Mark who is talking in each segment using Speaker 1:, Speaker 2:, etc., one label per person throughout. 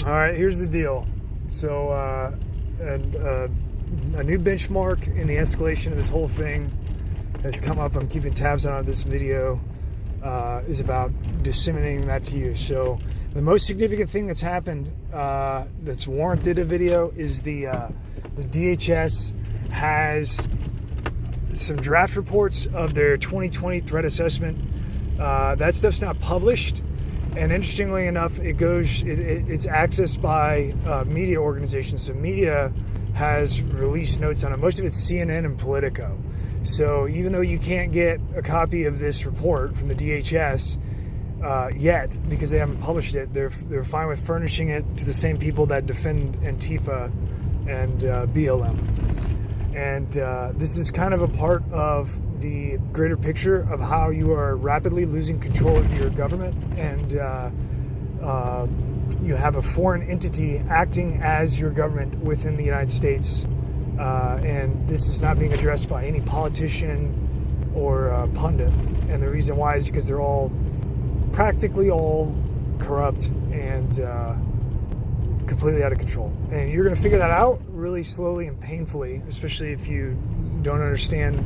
Speaker 1: All right, here's the deal. So, a new benchmark in the escalation of this whole thing has come up. I'm keeping tabs on this video. Is about disseminating that to you. So, the most significant thing that's happened that's warranted a video is the DHS has some draft reports of their 2020 threat assessment. That stuff's not published. And interestingly enough, it's accessed by media organizations. So media has released notes on it. Most of it's CNN and Politico. So even though you can't get a copy of this report from the DHS yet, because they haven't published it, they're fine with furnishing it to the same people that defend Antifa and BLM. And this is kind of a part of the greater picture of how you are rapidly losing control of your government, and you have a foreign entity acting as your government within the United States. And this is not being addressed by any politician or pundit. And the reason why is because they're all practically all corrupt and completely out of control. And you're going to figure that out really slowly and painfully, especially if you don't understand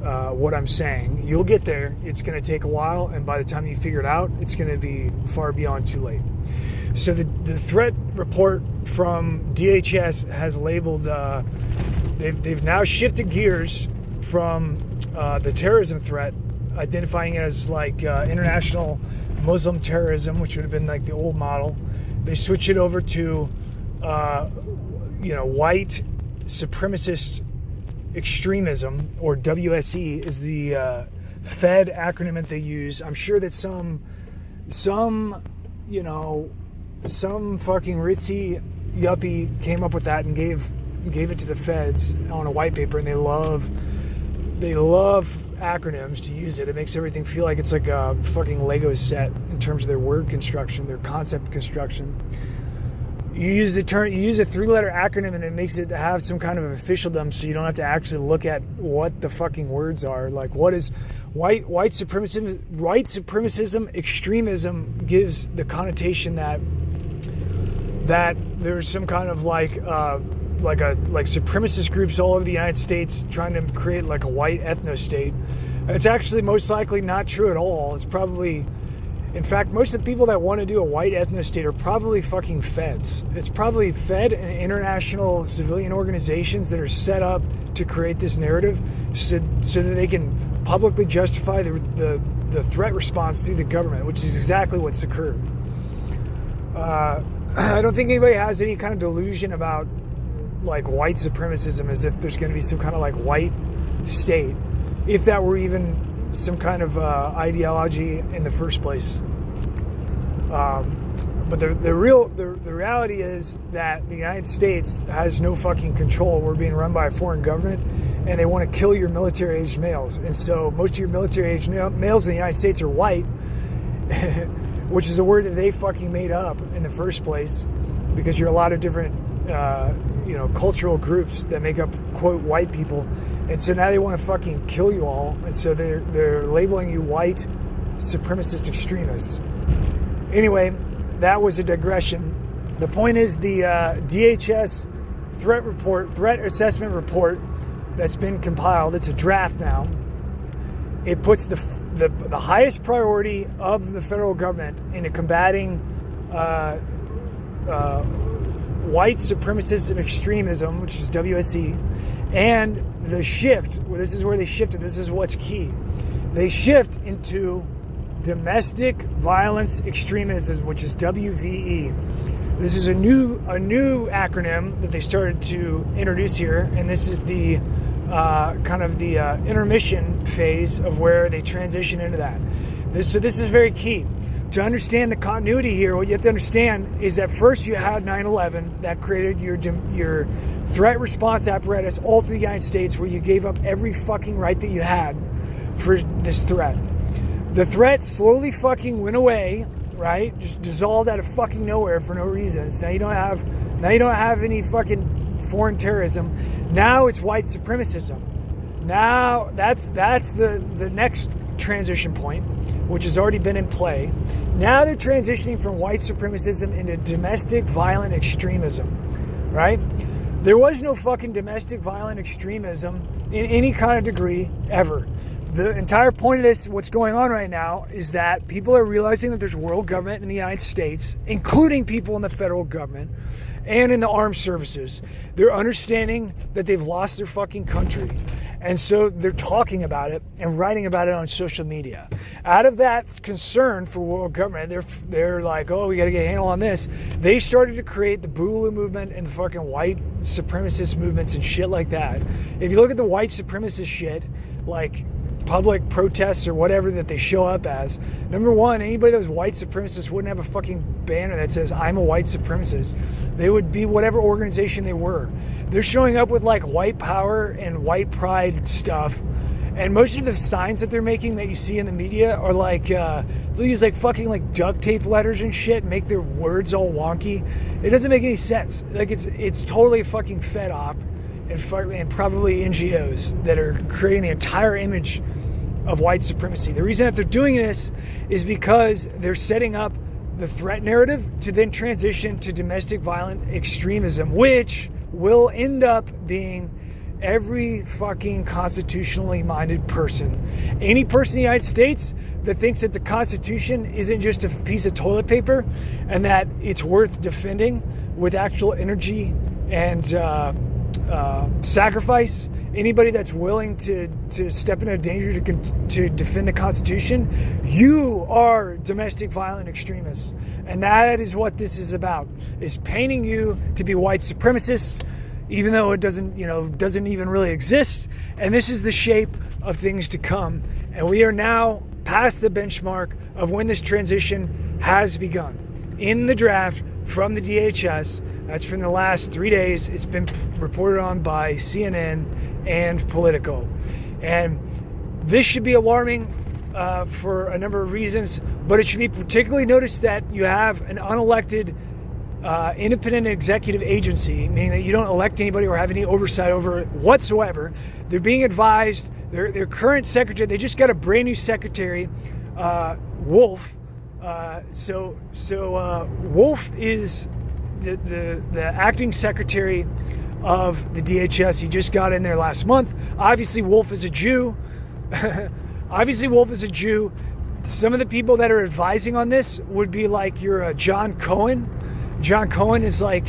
Speaker 1: what I'm saying. You'll get there. It's going to take a while, and by the time you figure it out, it's going to be far beyond too late. So the threat report from DHS has labeled, they've now shifted gears from the terrorism threat, identifying it as like international Muslim terrorism, which would have been like the old model. They switch it over to white supremacist extremism, or WSE is the Fed acronym that they use. I'm sure that some fucking ritzy yuppie came up with that and gave it to the feds on a white paper, and they love acronyms to use it. It makes everything feel like it's like a fucking Lego set in terms of their word construction, their concept construction. You use a 3-letter acronym, and it makes it have some kind of officialdom, so you don't have to actually look at what the fucking words are. Like, what is white supremacism? White supremacism extremism gives the connotation that there's some kind of like supremacist groups all over the United States trying to create like a white ethno-state. It's actually most likely not true at all. It's probably, in fact, most of the people that want to do a white ethno-state are probably fucking feds. It's probably Fed and international civilian organizations that are set up to create this narrative so that they can publicly justify the threat response through the government, which is exactly what's occurred. I don't think anybody has any kind of delusion about like white supremacism as if there's going to be some kind of like white state, if that were even some kind of ideology in the first place. But the reality is that the United States has no fucking control. We're being run by a foreign government, and they want to kill your military-aged males. And so most of your military-aged males in the United States are white, which is a word that they fucking made up in the first place, because you're a lot of different cultural groups that make up, quote, white people. And so now they want to fucking kill you all. And so they're labeling you white supremacist extremists. Anyway, that was a digression. The point is the DHS threat assessment report that's been compiled, it's a draft now. It puts the highest priority of the federal government into combating white supremacist extremism, which is WSE, and the shift. Well, this is where they shifted. This is what's key. They shift into domestic violence extremism, which is WVE. This is a new acronym that they started to introduce here, and this is the kind of the intermission phase of where they transition into that. This is very key. To understand the continuity here, what you have to understand is that first you had 9/11 that created your threat response apparatus all through the United States, where you gave up every fucking right that you had for this threat. The threat slowly fucking went away, right? Just dissolved out of fucking nowhere for no reason. So now you don't have any fucking foreign terrorism. Now it's white supremacism. Now that's the next transition point, which has already been in play. Now they're transitioning from white supremacism into domestic violent extremism, right? There was no fucking domestic violent extremism in any kind of degree ever. The entire point of this, what's going on right now, is that people are realizing that there's world government in the United States, including people in the federal government and in the armed services. They're understanding that they've lost their fucking country. And so they're talking about it and writing about it on social media. Out of that concern for world government, they're like, oh, we got to get a handle on this. They started to create the Boogaloo movement and the fucking white supremacist movements and shit like that. If you look at the white supremacist shit, like public protests or whatever that they show up as, number one, anybody that was white supremacist wouldn't have a fucking banner that says I'm a white supremacist. They would be whatever organization they were. They're showing up with like white power and white pride stuff, and most of the signs that they're making that you see in the media are like they'll use like fucking like duct tape letters and shit and make their words all wonky. It doesn't make any sense. Like it's totally fucking fed op and probably NGOs that are creating the entire image of white supremacy. The reason that they're doing this is because they're setting up the threat narrative to then transition to domestic violent extremism, which will end up being every fucking constitutionally minded person. Any person in the United States that thinks that the Constitution isn't just a piece of toilet paper and that it's worth defending with actual energy and sacrifice, anybody that's willing to step into danger to defend the Constitution, you are domestic violent extremists. And that is what this is about, is painting you to be white supremacists, even though it doesn't even really exist. And this is the shape of things to come. And we are now past the benchmark of when this transition has begun. In the draft from the DHS, that's from the last 3 days, it's been reported on by CNN and Politico. And this should be alarming for a number of reasons, but it should be particularly noticed that you have an unelected independent executive agency, meaning that you don't elect anybody or have any oversight over it whatsoever. They're being advised, their current secretary, they just got a brand new secretary, Wolf. Wolf is the acting secretary of the DHS. He just got in there last month. Obviously, Wolf is a Jew. Some of the people that are advising on this would be like your John Cohen. John Cohen is like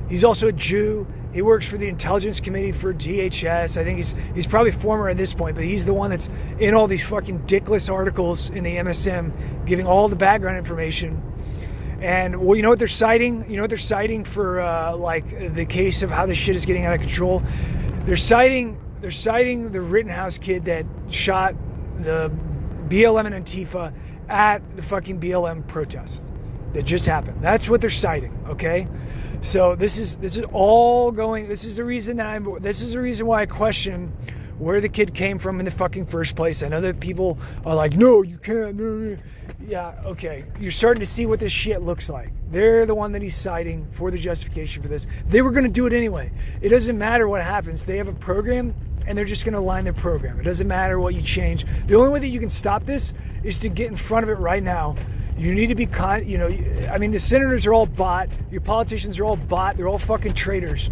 Speaker 1: he's also a Jew. He works for the Intelligence Committee for DHS. I think he's probably former at this point, but he's the one that's in all these fucking dickless articles in the MSM, giving all the background information. And well, you know what they're citing? You know what they're citing for like the case of how this shit is getting out of control? They're citing the Rittenhouse kid that shot the BLM and Antifa at the fucking BLM protest that just happened. That's what they're citing, okay? So this is all going. This is the reason why I question where the kid came from in the fucking first place. I know that people are like, no, you can't. No. Yeah, okay. You're starting to see what this shit looks like. They're the one that he's citing for the justification for this. They were going to do it anyway. It doesn't matter what happens. They have a program, and they're just going to align their program. It doesn't matter what you change. The only way that you can stop this is to get in front of it right now. You need to be the senators are all bought. Your politicians are all bought. They're all fucking traitors.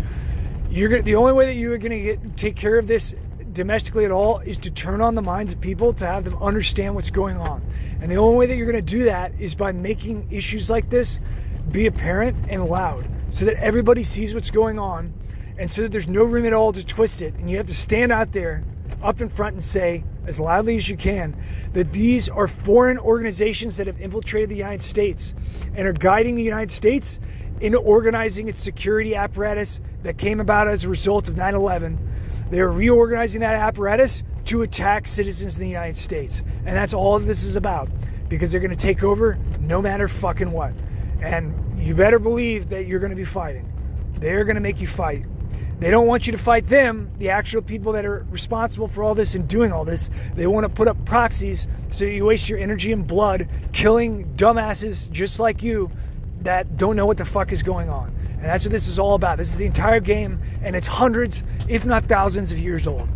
Speaker 1: The only way that you are going to take care of this domestically at all is to turn on the minds of people, to have them understand what's going on. And the only way that you're going to do that is by making issues like this be apparent and loud, so that everybody sees what's going on, and so that there's no room at all to twist it. And you have to stand out there up in front and say as loudly as you can that these are foreign organizations that have infiltrated the United States and are guiding the United States into organizing its security apparatus that came about as a result of 9/11. They are reorganizing that apparatus to attack citizens in the United States. And that's all this is about, because they're going to take over no matter fucking what. And you better believe that you're going to be fighting. They're going to make you fight. They don't want you to fight them, the actual people that are responsible for all this and doing all this. They want to put up proxies so you waste your energy and blood killing dumbasses just like you that don't know what the fuck is going on. And that's what this is all about. This is the entire game, and it's hundreds, if not thousands of years old.